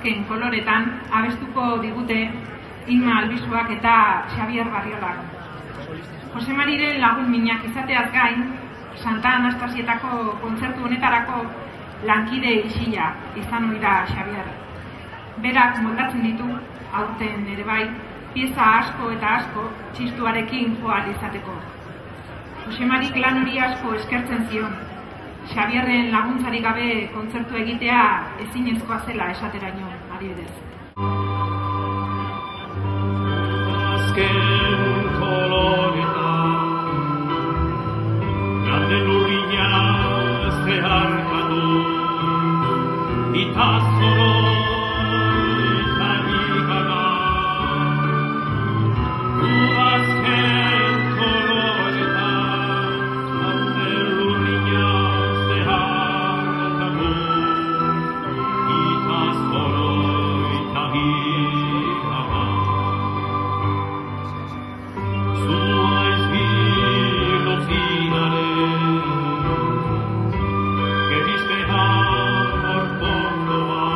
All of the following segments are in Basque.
azken koloretan abestuko digute Inma Albizuak eta Xabier Barriolak. Jose Mariren lagun minak izateaz gain, Santa Anastasietako kontzertu honetarako lankide isila izan ohi da Xabier. Berak moldatzen ditu, aurten ere bai, pieza asko eta asko txistuarekin joan izateko. Jose Marik lan hori asko eskertzen zion. Xabierren laguntzarik gabe kontzertu egitea ezinezkoa zela esateraino, adibidez. Azken koloretan grande lurrina zeharkatu eta zoro eta igana azken koloretan grande lurrina zeharkatu eta zoro eta igana Zuaiz bilozinare Gerizte hamor pondoa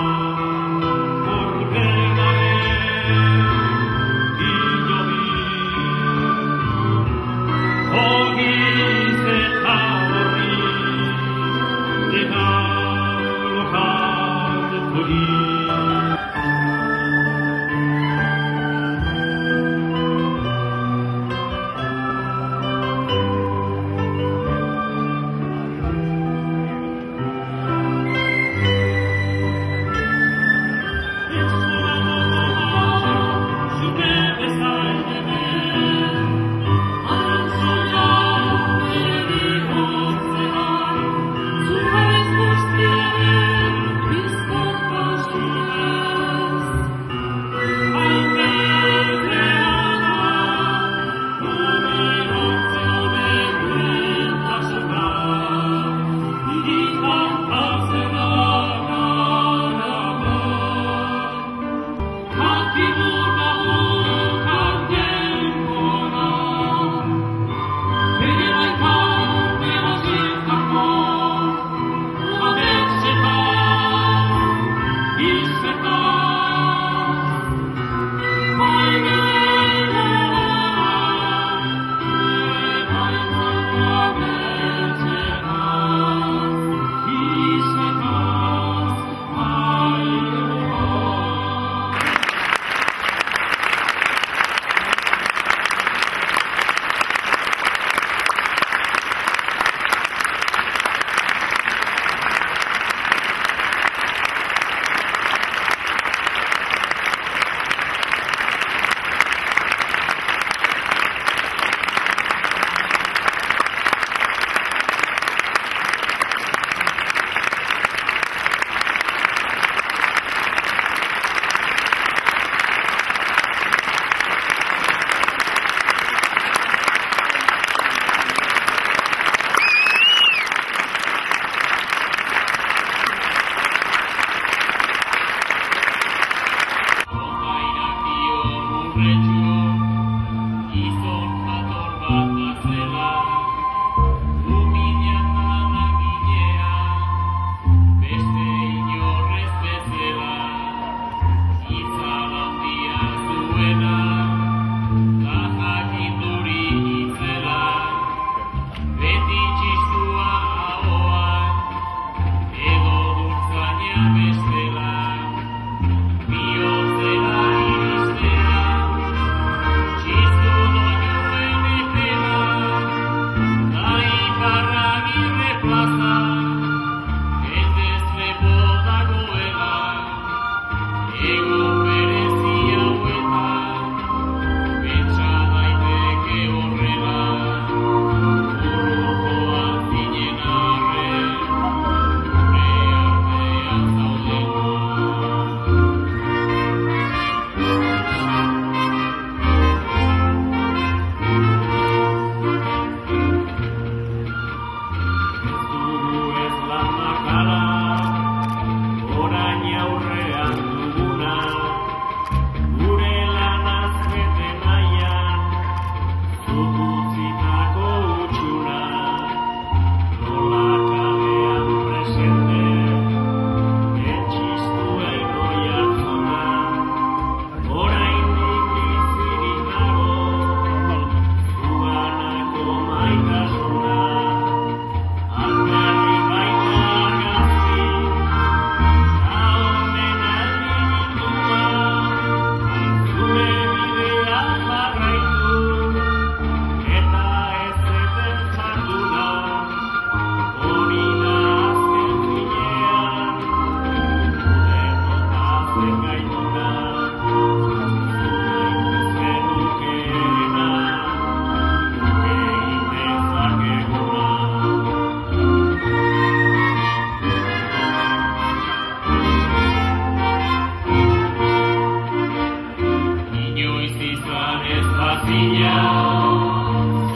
zina,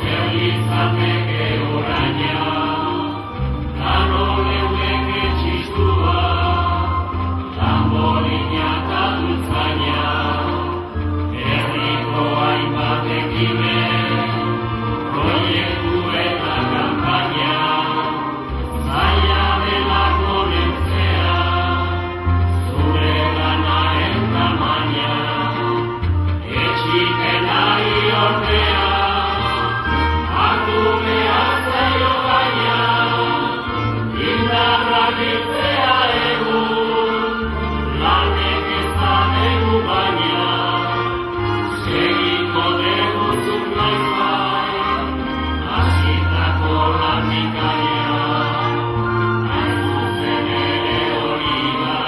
zer izateke oraina, lano leudeke txistua, tamborina eta dultzaina, herriko hainbat ekimen, proiektu eta kanpaina, zaila delako neurtzea, zure lanaren tamaina, etxikenari ordea, hartu behar zaio baina, indarra biltzea egun, lanek ezabegu baina, segiko dugu zuk noizbait, hasitako landikaria, hain zuzen ere hori da,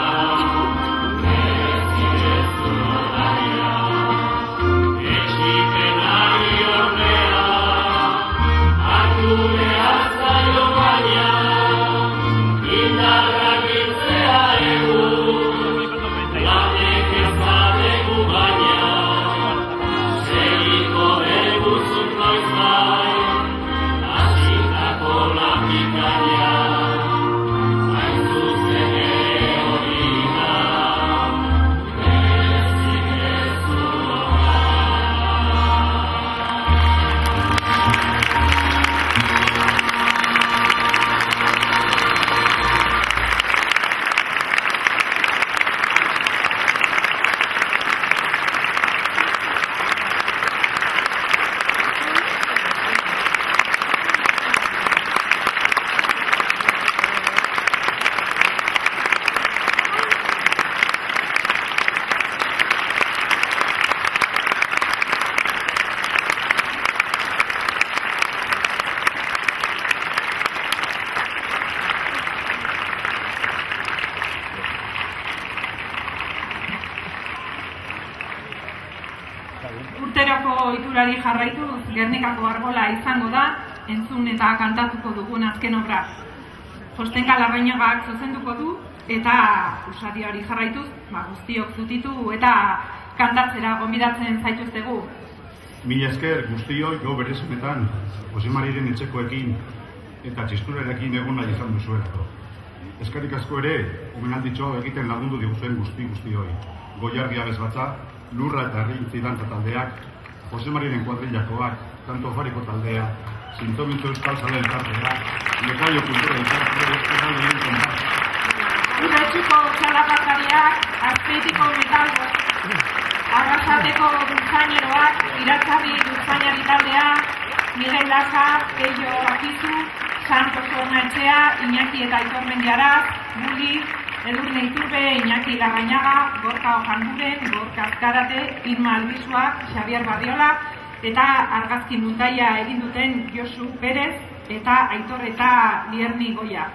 merezidezun ordaina. Etxikenari ordea, hartu behar zaio baina, indarra biltzea egun, lanek ezabegu baina, segiko dugu zuk noizbait, hasitako landikaria, hain zuzen ere hori da, merezidezun Urteroko ohiturari jarraituz, Gernikako Arbola izango da, entzun eta kantatuko dugun azken obra. Jostenka Larrañagak zuzenduko du, eta usadioari jarraituz, guztiok zutitu eta kantatzera gonbidatzen zaituztegu. Mila esker guztioi gau berezinetan, Josemariren etxekoekin eta txisturarekin egon nahi izan duzuen. Eskarik asko ere, omenalditxo egiten lagundu diguzuen guztioi. Goiardia bezbatza, Lurra eta Herrintzi dantza taldeak, Josemariren kuadrillakoak, Kanto Fariko taldea, Sintominto Euskal Zale elkartea, Lekaio Kultura elkartea, Euskal kontak. Uretsuko txalapatariak, Azpeitiko metalgo, Arrasateko dultzaineroak, Iratzarri dultzainari taldea, Miguel Laza, Ello Akizu, Santos Ornaetxea, Iñaki eta Aitor Mendiaraz, Buli, Edurne Iturbe, Iñaki Larrañaga, Gorka Ojanduren, Gorka Azkarate, Irma Albizuak, Xavier Barriola, eta argazki muntaia egin duten Josu Perez eta Aitor eta Lierni Goia.